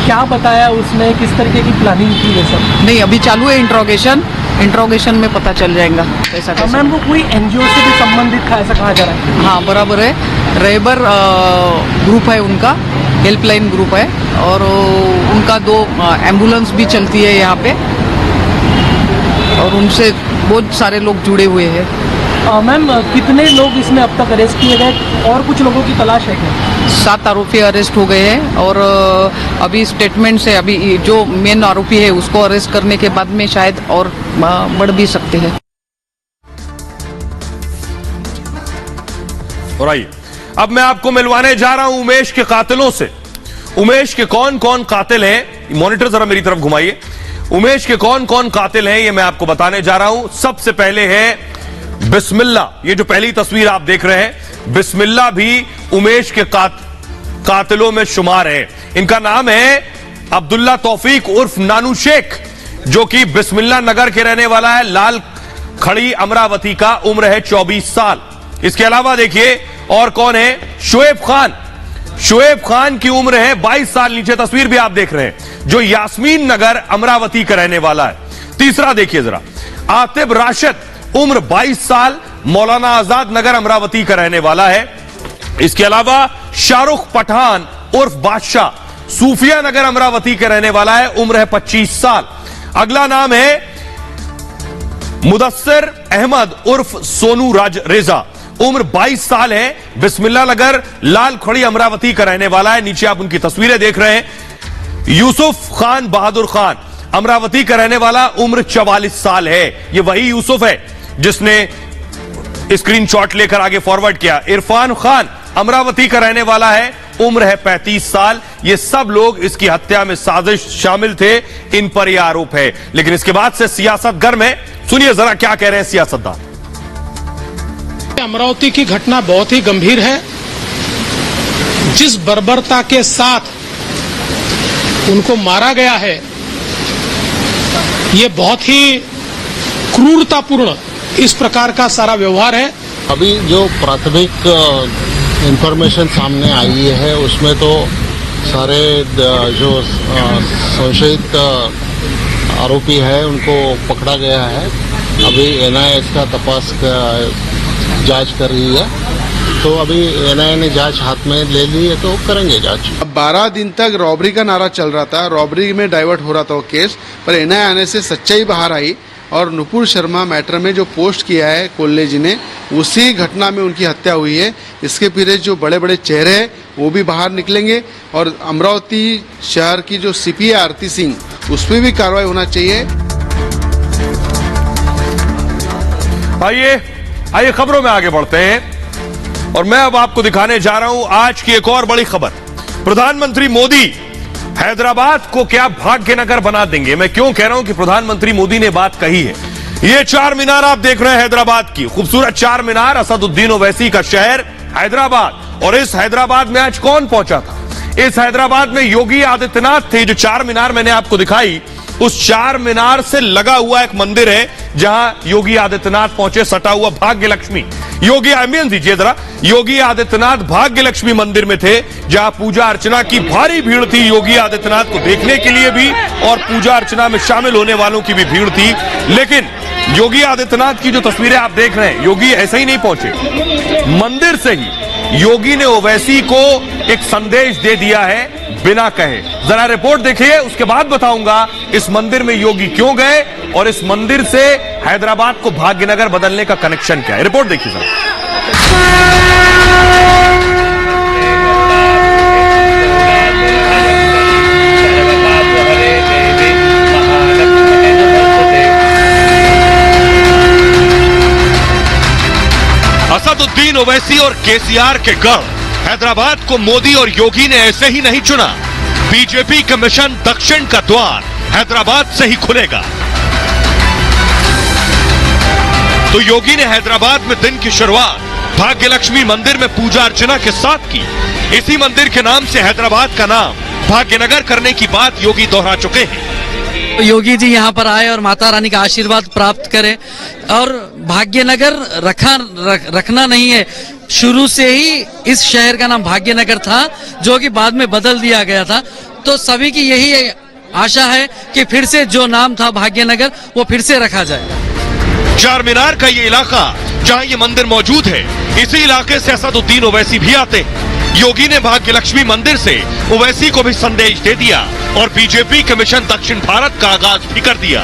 क्या बताया उसने, किस तरीके की प्लानिंग की है सब? नहीं, अभी चालू है इंट्रोगेशन में पता चल जाएगा ऐसा। मैम, वो कोई एनजीओ से भी संबंधित था ऐसा कहा जा रहा है? हाँ, बराबर है। रहबर ग्रुप है उनका, हेल्पलाइन ग्रुप है और उनका 2 एम्बुलेंस भी चलती है यहाँ पे और उनसे बहुत सारे लोग जुड़े हुए हैं। मैम, कितने लोग इसमें अब तक अरेस्ट किए गए और कुछ लोगों की तलाश है क्या? 7 आरोपी अरेस्ट हो गए हैं और अभी स्टेटमेंट से अभी जो मेन आरोपी है उसको अरेस्ट करने के बाद में शायद और बढ़ भी सकते हैं। और आइए अब मैं आपको मिलवाने जा रहा हूं उमेश के कातिलों से। उमेश के कौन कौन कातिल हैं, मॉनिटर जरा मेरी तरफ घुमाइए। उमेश के कौन कौन कातिल हैं ये मैं आपको बताने जा रहा हूं। सबसे पहले है बिस्मिल्ला। ये जो पहली तस्वीर आप देख रहे हैं, बिस्मिल्ला भी उमेश के कातिलों में शुमार है। इनका नाम है अब्दुल्ला तौफीक उर्फ नानू शेख, जो कि बिस्मिल्ला नगर के रहने वाला है। लाल खड़ी अमरावती का, उम्र है 24 साल। इसके अलावा देखिए और कौन है, शुएब खान। शुएब खान की उम्र है 22 साल, नीचे तस्वीर भी आप देख रहे हैं, जो यास्मीन नगर अमरावती का रहने वाला है। तीसरा देखिए जरा, आतिब राशिद, उम्र 22 साल, मौलाना आजाद नगर अमरावती का रहने वाला है। इसके अलावा शाहरुख पठान उर्फ बादशाह, सूफिया नगर अमरावती का रहने वाला है, उम्र है 25 साल। अगला नाम है मुदस्सिर अहमद उर्फ सोनू रेजा, उम्र 22 साल है, बिस्मिल्ला नगर लाल खड़ी अमरावती का रहने वाला है। नीचे आप उनकी तस्वीरें देख रहे हैं। यूसुफ खान बहादुर खान, अमरावती का रहने वाला, उम्र 44 साल है। ये वही यूसुफ है जिसने स्क्रीनशॉट लेकर आगे फॉरवर्ड किया। इरफान खान, अमरावती का रहने वाला है, उम्र है 35 साल। ये सब लोग इसकी हत्या में साजिश शामिल थे, इन पर यह आरोप है। लेकिन इसके बाद से सियासत गर्म है। सुनिए जरा क्या कह रहे हैं सियासतदान। अमरावती की घटना बहुत ही गंभीर है। जिस बर्बरता के साथ उनको मारा गया है, ये बहुत ही क्रूरतापूर्ण इस प्रकार का सारा व्यवहार है। अभी जो प्राथमिक इंफॉर्मेशन सामने आई है उसमें तो सारे जो संशयित आरोपी है उनको पकड़ा गया है। अभी एनआईए इसका तपास जांच कर रही है, तो अभी एनआईए ने जांच हाथ में ले ली है तो करेंगे जांच। 12 दिन तक रॉबरी का नारा चल रहा था, रॉबरी में डाइवर्ट हो रहा था वो केस, पर एनआईए आने से सच्चाई बाहर आई और नुपुर शर्मा मैटर में जो पोस्ट किया है कोल्ले जी ने, उसी घटना में उनकी हत्या हुई है। इसके पीछे जो बड़े बड़े चेहरे हैं वो भी बाहर निकलेंगे और अमरावती शहर की जो सीपी है आरती सिंह, उस पर भी कार्रवाई होना चाहिए। आइए खबरों में आगे बढ़ते हैं और मैं अब आपको दिखाने जा रहा हूं आज की एक और बड़ी खबर। प्रधानमंत्री मोदी हैदराबाद को क्या भाग्य नगर बना देंगे। मैं क्यों कह रहा हूं कि प्रधानमंत्री मोदी ने बात कही है। ये 4 मीनार आप देख रहे हैं, हैदराबाद की खूबसूरत 4 मीनार, असदुद्दीन ओवैसी का शहर हैदराबाद। और इस हैदराबाद में आज कौन पहुंचा था? इस हैदराबाद में योगी आदित्यनाथ थे। जो 4 मीनार मैंने आपको दिखाई, उस 4 मीनार से लगा हुआ एक मंदिर है जहां योगी आदित्यनाथ पहुंचे, सटा हुआ भाग्य लक्ष्मी। योगी एम्बियंस दीजिए जरा। योगी आदित्यनाथ भाग्य लक्ष्मी मंदिर में थे, जहां पूजा अर्चना की भारी भीड़ थी। योगी आदित्यनाथ को देखने के लिए भी और पूजा अर्चना में शामिल होने वालों की भी भीड़ थी। लेकिन योगी आदित्यनाथ की जो तस्वीरें आप देख रहे हैं, योगी ऐसे ही नहीं पहुंचे। मंदिर से ही योगी ने ओवैसी को एक संदेश दे दिया है बिना कहे। जरा रिपोर्ट देखिए, उसके बाद बताऊंगा इस मंदिर में योगी क्यों गए और इस मंदिर से हैदराबाद को भाग्यनगर बदलने का कनेक्शन क्या है। रिपोर्ट देखिए जरा। असदुद्दीन ओवैसी और केसीआर के गढ़ हैदराबाद को मोदी और योगी ने ऐसे ही नहीं चुना। बीजेपी का मिशन दक्षिण का द्वार हैदराबाद से ही खुलेगा। तो योगी ने हैदराबाद में दिन की शुरुआत भाग्यलक्ष्मी मंदिर में पूजा अर्चना के साथ की। इसी मंदिर के नाम से हैदराबाद का नाम भाग्यनगर करने की बात योगी दोहरा चुके हैं। योगी जी यहाँ पर आए और माता रानी का आशीर्वाद प्राप्त करें। और भाग्यनगर रखना नहीं है, शुरू से ही इस शहर का नाम भाग्यनगर था, जो कि बाद में बदल दिया गया था। तो सभी की यही आशा है कि फिर से जो नाम था भाग्यनगर वो फिर से रखा जाए। चार मीनार का ये इलाका जहां ये मंदिर मौजूद है, इसी इलाके से असदुद्दीन ओवैसी भी आते हैं। योगी ने भाग्यलक्ष्मी मंदिर से ओवैसी को भी संदेश दे दिया और बीजेपी के मिशन दक्षिण भारत का आगाज भी कर दिया,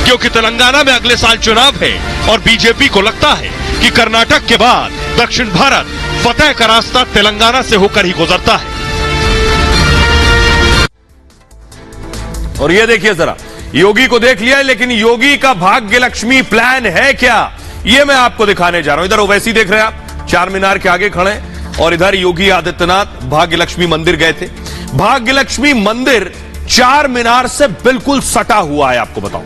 क्योंकि तेलंगाना में अगले साल चुनाव है और बीजेपी को लगता है कि कर्नाटक के बाद दक्षिण भारत फतेह का रास्ता तेलंगाना से होकर ही गुजरता है। और ये देखिए जरा, योगी को देख लिया, लेकिन योगी का भाग्यलक्ष्मी प्लान है क्या, ये मैं आपको दिखाने जा रहा हूं। इधर ओवैसी देख रहे हैं आप, चार मीनार के आगे खड़े हैं, और इधर योगी आदित्यनाथ भाग्यलक्ष्मी मंदिर गए थे। भाग्यलक्ष्मी मंदिर चार मीनार से बिल्कुल सटा हुआ है। आपको बताऊं,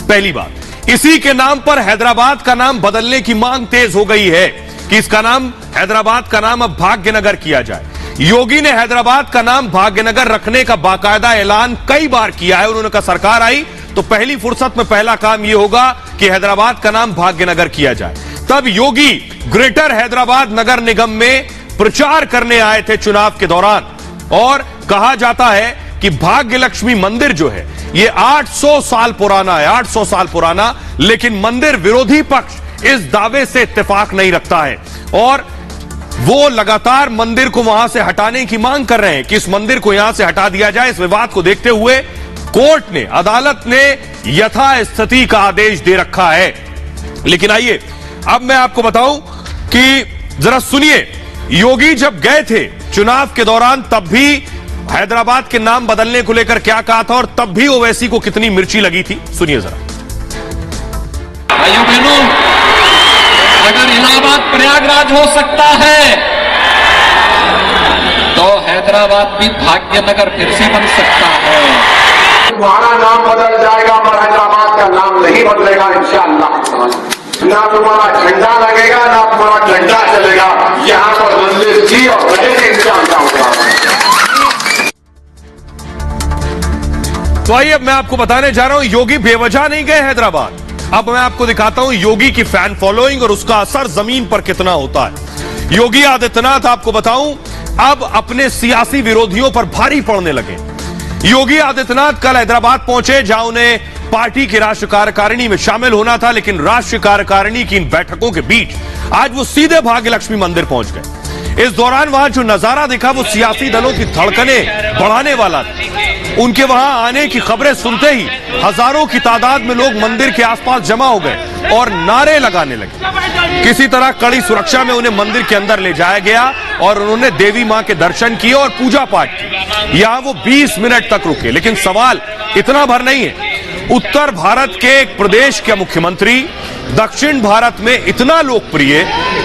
पहली बात, इसी के नाम पर हैदराबाद का नाम बदलने की मांग तेज हो गई है कि इसका नाम, हैदराबाद का नाम अब भाग्यनगर किया जाए। योगी ने हैदराबाद का नाम भाग्यनगर रखने का बाकायदा ऐलान कई बार किया है। उन्होंने कहा सरकार आई तो पहली फुर्सत में पहला काम यह होगा कि हैदराबाद का नाम भाग्यनगर किया जाए। तब योगी ग्रेटर हैदराबाद नगर निगम में प्रचार करने आए थे चुनाव के दौरान, और कहा जाता है कि भाग्यलक्ष्मी मंदिर जो है ये 800 साल पुराना है, 800 साल पुराना। लेकिन मंदिर विरोधी पक्ष इस दावे से इत्तेफाक नहीं रखता है और वो लगातार मंदिर को वहां से हटाने की मांग कर रहे हैं कि इस मंदिर को यहां से हटा दिया जाए। इस विवाद को देखते हुए कोर्ट ने, अदालत ने यथास्थिति का आदेश दे रखा है। लेकिन आइए अब मैं आपको बताऊं कि जरा सुनिए, योगी जब गए थे चुनाव के दौरान तब भी हैदराबाद के नाम बदलने को लेकर क्या कहा था और तब भी ओवैसी को कितनी मिर्ची लगी थी, सुनिए जरा। भाइयों बहनों, अगर इलाहाबाद प्रयागराज हो सकता है तो हैदराबाद भी भाग्यनगर फिर से बन सकता है। तुम्हारा नाम बदल जाएगा पर हैदराबाद का नाम नहीं बदलेगा इंशाअल्लाह। ना तुम्हारा झंडा लगेगा ना तुम्हारा झंडा चलेगा, यहाँ पर मंदिर जी और बनेगी इंशाअल्लाह। तो आइए अब मैं आपको बताने जा रहा हूं, योगी बेवजह नहीं गए हैदराबाद। अब मैं आपको दिखाता हूं योगी की फैन फॉलोइंग और उसका असर जमीन पर कितना होता है। योगी आदित्यनाथ, आपको बताऊं, अब अपने सियासी विरोधियों पर भारी पड़ने लगे। योगी आदित्यनाथ कल हैदराबाद पहुंचे, जहां उन्हें पार्टी की राष्ट्रीय कार्यकारिणी में शामिल होना था, लेकिन राष्ट्रीय कार्यकारिणी की इन बैठकों के बीच आज वो सीधे भाग्यलक्ष्मी मंदिर पहुंच गए। इस दौरान वहां जो नजारा दिखा वो सियासी दलों की धड़कनें बढ़ाने वाला था। उनके वहां आने की खबरें सुनते ही हजारों की तादाद में लोग मंदिर के आसपास जमा हो गए और नारे लगाने लगे। किसी तरह कड़ी सुरक्षा में उन्हें मंदिर के अंदर ले जाया गया और उन्होंने देवी मां के दर्शन किए और पूजा पाठ की। यहां वो 20 मिनट तक रुके। लेकिन सवाल इतना भर नहीं है, उत्तर भारत के एक प्रदेश के मुख्यमंत्री दक्षिण भारत में इतना लोकप्रिय,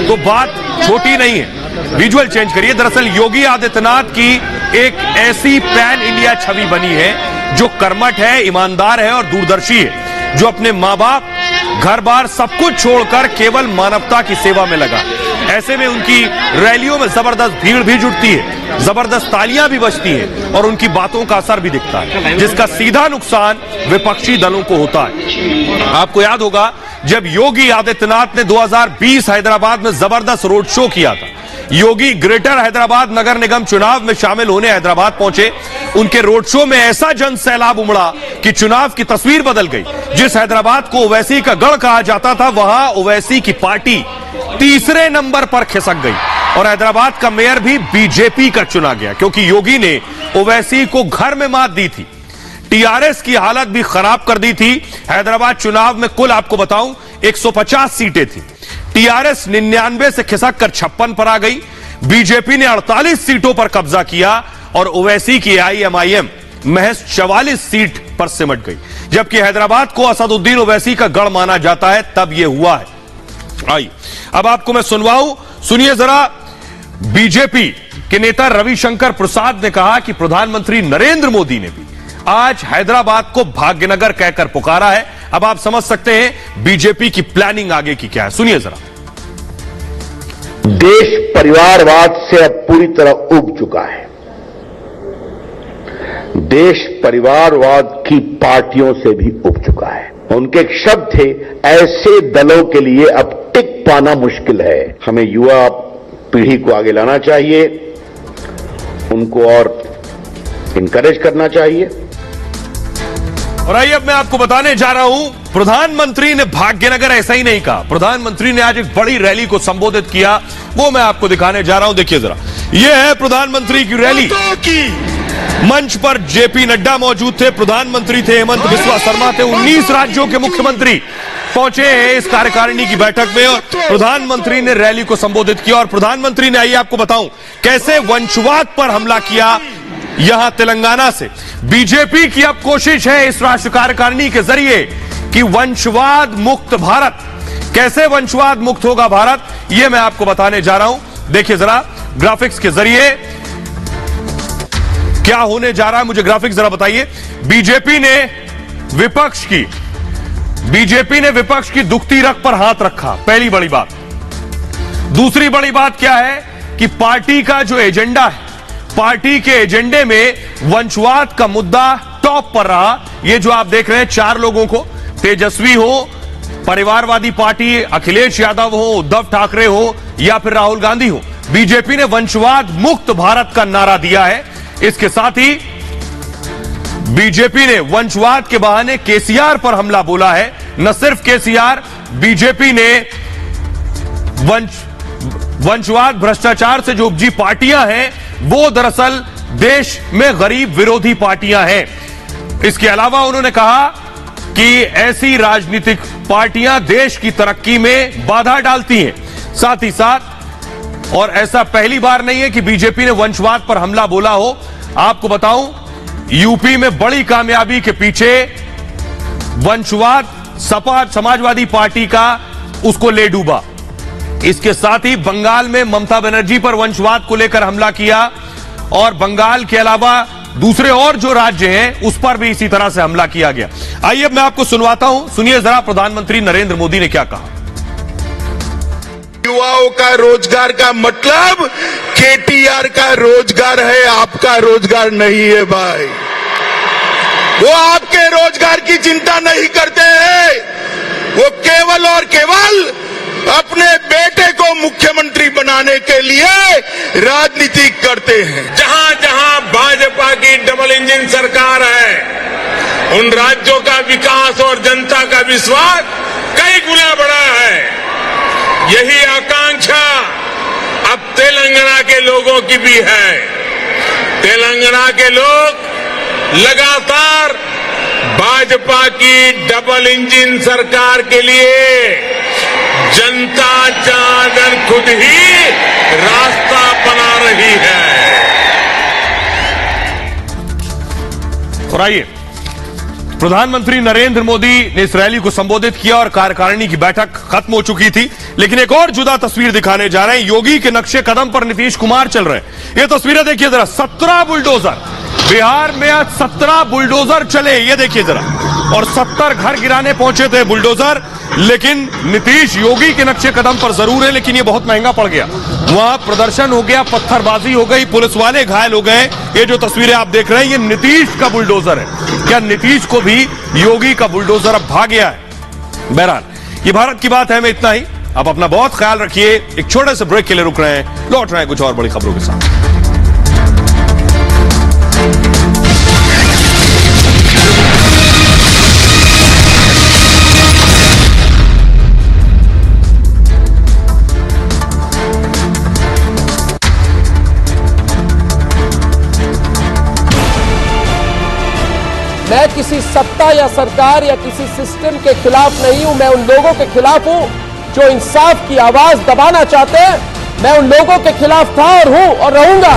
तो बात छोटी नहीं है। विजुअल चेंज करिए। दरअसल योगी आदित्यनाथ की एक ऐसी पैन इंडिया छवि बनी है जो कर्मठ है, ईमानदार है और दूरदर्शी है, जो अपने मां बाप, घर बार सब कुछ छोड़कर केवल मानवता की सेवा में लगा। ऐसे में उनकी रैलियों में जबरदस्त भीड़ भी जुटती है, जबरदस्त तालियां भी बजती हैं और उनकी बातों का असर भी दिखता है, जिसका सीधा नुकसान विपक्षी दलों को होता है। आपको याद होगा जब योगी आदित्यनाथ ने 2020 हैदराबाद में जबरदस्त रोड शो किया था। योगी ग्रेटर हैदराबाद नगर निगम चुनाव में शामिल होने हैदराबाद पहुंचे। उनके रोड शो में ऐसा जन सैलाब उमड़ा कि चुनाव की तस्वीर बदल गई। जिस हैदराबाद को ओवैसी का गढ़ कहा जाता था, वहां ओवैसी की पार्टी तीसरे नंबर पर खिसक गई और हैदराबाद का मेयर भी बीजेपी का चुना गया, क्योंकि योगी ने ओवैसी को घर में मात दी थी। टीआरएस की हालत भी खराब कर दी थी। हैदराबाद चुनाव में कुल आपको बताऊं 150 सीटें थी। टीआरएस 99 से खिसक कर 56 पर आ गई। बीजेपी ने 48 सीटों पर कब्जा किया और ओवैसी की आईएमआईएम महज 44 सीट पर सिमट गई। जबकि हैदराबाद को असदुद्दीन ओवैसी का गढ़ माना जाता है, तब यह हुआ है। आइए अब आपको मैं सुनवाऊं, सुनिए जरा। बीजेपी के नेता रविशंकर प्रसाद ने कहा कि प्रधानमंत्री नरेंद्र मोदी ने भी आज हैदराबाद को भाग्यनगर कहकर पुकारा है। अब आप समझ सकते हैं बीजेपी की प्लानिंग आगे की क्या है, सुनिए जरा। देश परिवारवाद से अब पूरी तरह उब चुका है। देश परिवारवाद की पार्टियों से भी उब चुका है। उनके एक शब्द थे, ऐसे दलों के लिए अब टिक पाना मुश्किल है। हमें युवा पीढ़ी को आगे लाना चाहिए, उनको और इनकरेज करना चाहिए। और आइए अब मैं आपको बताने जा रहा हूं, प्रधानमंत्री ने भाग्यनगर ऐसा ही नहीं कहा। प्रधानमंत्री ने आज एक बड़ी रैली को संबोधित किया, वो मैं आपको दिखाने जा रहा हूं। देखिए जरा, यह है प्रधानमंत्री की रैली। मंच पर जेपी नड्डा मौजूद थे, प्रधानमंत्री थे, हेमंत बिस्वा शर्मा थे, 19 राज्यों के मुख्यमंत्री पहुंचे हैं इस कार्यकारिणी की बैठक में और प्रधानमंत्री ने रैली को संबोधित किया। और प्रधानमंत्री ने, आइए आपको बताऊं, कैसे वंशवाद पर हमला किया यहां तेलंगाना से। बीजेपी की अब कोशिश है इस राष्ट्रीय कार्यकारिणी के जरिए कि वंशवाद मुक्त भारत, कैसे वंशवाद मुक्त होगा भारत, यह मैं आपको बताने जा रहा हूं। देखिए जरा ग्राफिक्स के जरिए क्या होने जा रहा है, मुझे ग्राफिक्स जरा बताइए। बीजेपी ने विपक्ष की दुखती रग पर हाथ रखा, पहली बड़ी बात। दूसरी बड़ी बात क्या है कि पार्टी का जो एजेंडा है, पार्टी के एजेंडे में वंशवाद का मुद्दा टॉप पर रहा। ये जो आप देख रहे हैं 4 लोगों को, तेजस्वी हो, परिवारवादी पार्टी अखिलेश यादव हो, उद्धव ठाकरे हो या फिर राहुल गांधी हो, बीजेपी ने वंशवाद मुक्त भारत का नारा दिया है। इसके साथ ही बीजेपी ने वंशवाद के बहाने केसीआर पर हमला बोला है। न सिर्फ केसीआर, बीजेपी ने वंशवाद भ्रष्टाचार से जो उपजी पार्टियां हैं वो दरअसल देश में गरीब विरोधी पार्टियां हैं। इसके अलावा उन्होंने कहा कि ऐसी राजनीतिक पार्टियां देश की तरक्की में बाधा डालती हैं। साथ ही साथ, और ऐसा पहली बार नहीं है कि बीजेपी ने वंशवाद पर हमला बोला हो। आपको बताऊं, यूपी में बड़ी कामयाबी के पीछे वंशवाद सपा समाजवादी पार्टी का उसको ले डूबा। इसके साथ ही बंगाल में ममता बनर्जी पर वंशवाद को लेकर हमला किया और बंगाल के अलावा दूसरे और जो राज्य हैं उस पर भी इसी तरह से हमला किया गया। आइए अब मैं आपको सुनवाता हूं, सुनिए जरा प्रधानमंत्री नरेंद्र मोदी ने क्या कहा। युवाओं का रोजगार का मतलब केटीआर का रोजगार है, आपका रोजगार नहीं है भाई। वो आपके रोजगार की चिंता नहीं करते हैं, वो केवल और केवल अपने बेटे को मुख्यमंत्री बनाने के लिए राजनीति करते हैं। जहां जहां भाजपा की डबल इंजन सरकार है, उन राज्यों का विकास और जनता का विश्वास कई गुना बढ़ा है। यही आकांक्षा अब तेलंगाना के लोगों की भी है। तेलंगाना के लोग लगातार भाजपा की डबल इंजन सरकार के लिए जनता चादर खुद ही रास्ता बना रही है। और आइए, प्रधानमंत्री नरेंद्र मोदी ने इस रैली को संबोधित किया और कार्यकारिणी की बैठक खत्म हो चुकी थी, लेकिन एक और जुदा तस्वीर दिखाने जा रहे हैं। योगी के नक्शे कदम पर नीतीश कुमार चल रहे हैं। ये तस्वीरें देखिए जरा, 17 बुलडोजर बिहार में आज 17 बुलडोजर चले, ये देखिए जरा, और 70 घर गिराने पहुंचे थे बुलडोजर। लेकिन नीतीश योगी के नक्शे कदम पर जरूर है, लेकिन ये बहुत महंगा पड़ गया। वहां प्रदर्शन हो गया, पत्थरबाजी हो गई, पुलिस वाले घायल हो गए। ये जो तस्वीरें आप देख रहे हैं, ये नीतीश का बुलडोजर है। क्या नीतीश को भी योगी का बुलडोजर अब भा गया है? बहरहाल ये भारत की बात है में इतना ही। आप अपना बहुत ख्याल रखिए। एक छोटे से ब्रेक के लिए रुक रहे हैं, लौट रहे हैं कुछ और बड़ी खबरों के साथ। मैं किसी सत्ता या सरकार या किसी सिस्टम के खिलाफ नहीं हूं, मैं उन लोगों के खिलाफ हूं जो इंसाफ की आवाज दबाना चाहते हैं। मैं उन लोगों के खिलाफ था और हूं और रहूंगा।